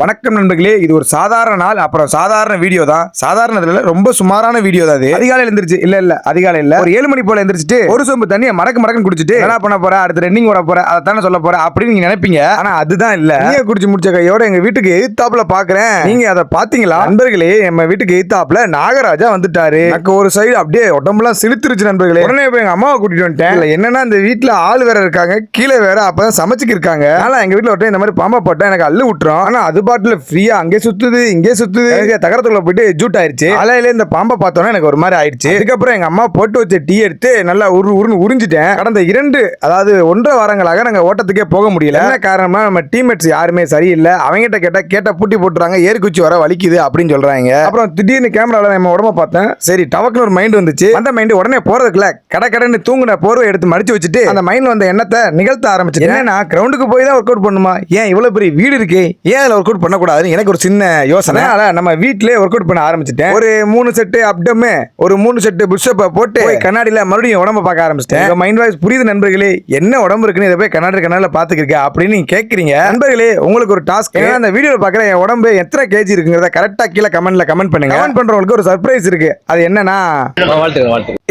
வணக்கம் நண்பர்களே, இது ஒரு சாதாரண நாள். அப்புறம் சாதாரண வீடியோ தான். சாதாரணதுல ரொம்ப சுமாரான வீடியோ தான். அது அதிகாலையில் எந்திரிச்சு இல்ல அதிகாலையில் ஒரு 7 மணி போல எந்திரிச்சிட்டு ஒரு சொம்பு தண்ணியை மடக்கு குடிச்சிட்டு என்ன பண்ண போற, அடுத்து ரன்னிங் ஓட போற, அதை தானே சொல்ல போற அப்படின்னு நீங்க நினைப்பீங்க. ஆனா அதுதான் இல்ல. நீங்க குடிச்சு முடிச்ச கையோட எங்க வீட்டுக்கு எதிர்த்தாப்புல பாக்குறேன். நீங்க அதை பாத்தீங்களா நண்பர்களே? நம்ம வீட்டுக்கு எதிர்த்தாப்புல நாகராஜா வந்துட்டாரு. எனக்கு ஒரு சைடு அப்படியே உடம்புலாம் சிலுத்துருச்சு நண்பர்களே. உடனே போய் எங்க அம்மாவை கூட்டிட்டு வந்துட்டேன். என்னன்னா இந்த வீட்டுல ஆள் வேற இருக்காங்க, கீழே வேற அப்பதான் சமைச்சுக்கு இருக்காங்க. ஆனா எங்க வீட்டுல ஒருத்தன் இந்த மாதிரி பாம்பா போட்டா எனக்கு அள்ளு விட்டுரும். ஆனா அது பாட்டுல ஃப்ரீயா அங்கே சுத்துது இங்கே சுத்துது. தகரத்துக்குள்ள போயிட்டு ஜூட் ஆயிடுச்சு. அலையில இந்த பாம்பை பார்த்தோன்னா எனக்கு ஒரு மாதிரி ஆயிடுச்சு. அதுக்கப்புறம் எங்க அம்மா போட்டு வச்ச டீ எடுத்து நல்லா உருன்னு உறிஞ்சிட்டேன். கடந்த 1.5 வாரங்களாக நாங்க ஓட்டத்துக்கே போக முடியல. என்ன காரணமா, நம்ம டீம்மேட்ஸ் யாருமே சரியில்லை. அவங்ககிட்ட கேட்டா பூட்டி போட்டுறாங்க, ஏறி குச்சி வர வலிக்குது அப்படின்னு சொல்றாங்க. அப்புறம் திடீர்னு கேமரால நம்ம உடம்ப பார்த்தேன். சரி, டவக்குன்னு ஒரு மைண்ட் வந்துச்சு. அந்த மைண்ட் உடனே போறதுக்குள்ள கடன்னு தூங்குன போர்வை எடுத்து மடிச்சு வச்சுட்டு அந்த மைண்ட்ல வந்த எண்ணத்தை நிகழ்த்த ஆரம்பிச்சு. ஏன்னா கிரவுண்டுக்கு போய் தான் ஒர்க் அவுட் பண்ணுமா, ஏன் இவ்வளவு பெரிய வீடு இருக்கு, ஏன் அதில் ஒர்க் அவுட் பண்ணக்கூடாது எனக்கு ஒரு சின்ன யோசனை. நம்ம வீட்லயே ஒர்க் அவுட் பண்ண ஆரம்பிச்சிட்டேன். ஒரு 3 செட் அப்டமே, ஒரு 3 செட் புஷ்அப் போட்டு கண்ணாடியில மறுபடியும் உடம்ப பார்க்க ஆரம்பிச்சிட்டேன். மைண்ட் வாய்ஸ் புரியுது நண்பர்களே, என்ன உடம்பு இருக்குன்னு இதை போய் கண்ணாடியில பாத்துக்கிருக்க அப்படின்னு நீங்க கேட்கறீங்க. நண்பர்களே, உங்களுக்கு ஒரு டாஸ்க். அந்த வீடியோல பாக்குற என் உடம்பு எத்தனை கேஜி இருக்குங்கிறத கரெக்டா கீழே கமெண்ட் பண்ணுங்க. கமெண்ட் பண்றவங்களுக்கு ஒரு சர்ப்ரைஸ் இருக்கு. அது என்னன்னா,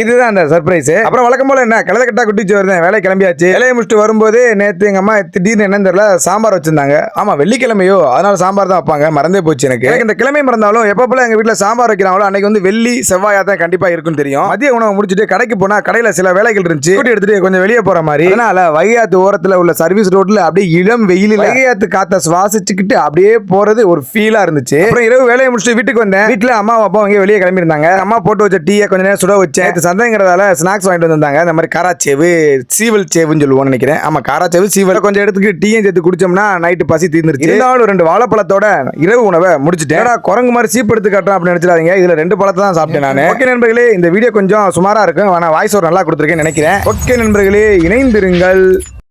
இதுதான் அந்த சர்ப்ரைஸ். அப்புறம் வழக்கம் போல என்ன கலத கட்டா குட்டிச்சு வருது. வேலை கிளம்பியாச்சு. வேலையை முடிச்சுட்டு வரும்போது நேத்து எங்க அம்மா திடீர்னு என்னன்னு தெரியல சாம்பார் வச்சிருந்தாங்க. ஆமா, வெள்ளிக்கிழமையோ, அதனால சாம்பார் தான் வைப்பாங்க. மறந்தே போச்சு எனக்கு. இந்த கிழமை மறந்தாலும் எப்பப்பல எங்க வீட்டுல சாம்பார் வைக்கிறாங்களோ அன்னைக்கு வந்து வெள்ளி செவ்வாயா தான் கண்டிப்பா இருக்குன்னு தெரியும். மதிய உணவு முடிச்சுட்டு கடைக்கு போனா கடையில சில வேலைகள் இருந்துச்சு, எடுத்துட்டு கொஞ்சம் வெளியே போற மாதிரி. அதனால வைகையாத்து ஓரத்துல உள்ள சர்வீஸ் ரோட்ல அப்படியே இளம் வெயிலில் வைகையாத்து காத்த சுவாசிச்சுக்கிட்டு அப்படியே போறது ஒரு ஃபீலா இருந்துச்சு. அப்புறம் இரவு வேலையை முடிச்சுட்டு வீட்டுக்கு வந்தேன். வீட்டுல அம்மா அப்பா அவங்க வெளியே கிளம்பி இருந்தாங்க. அம்மா போட்டு வச்ச டீயை கொஞ்ச நேரம் சுட வச்சேன். சந்தைங்கிறதால ஸ்நாக்ஸ் வாங்கிட்டு வந்தாங்க. இந்த மாதிரி காராச்சேவு, சீவல் சேவுன்னு சொல்லுவோம் நினைக்கிறேன். ஆமா, காராச்சேவு சீவல் கொஞ்சம் எடுத்துக்கு டீயும் சேர்த்து குடிச்சோம்னா நைட்டு பசி தீர்ந்துருச்சு. இருந்தாலும் 2 வாழைப்பழத்தோட இரவு உணவை முடிச்சுட்டேன். குரங்கு மாதிரி சீப் எடுத்து காட்டுறேன் அப்படின்னு நினைச்சிடாதீங்க. இதுல 2 பழத்தை தான் சாப்பிட்டேன் நான். ஓகே நண்பர்களே, இந்த வீடியோ கொஞ்சம் சுமாரா இருக்கும். ஆனா வாய்ஸ் ஒரு நல்லா கொடுத்துருக்கேன்னு நினைக்கிறேன். ஓகே நண்பர்களே, இணைந்திருங்கள்.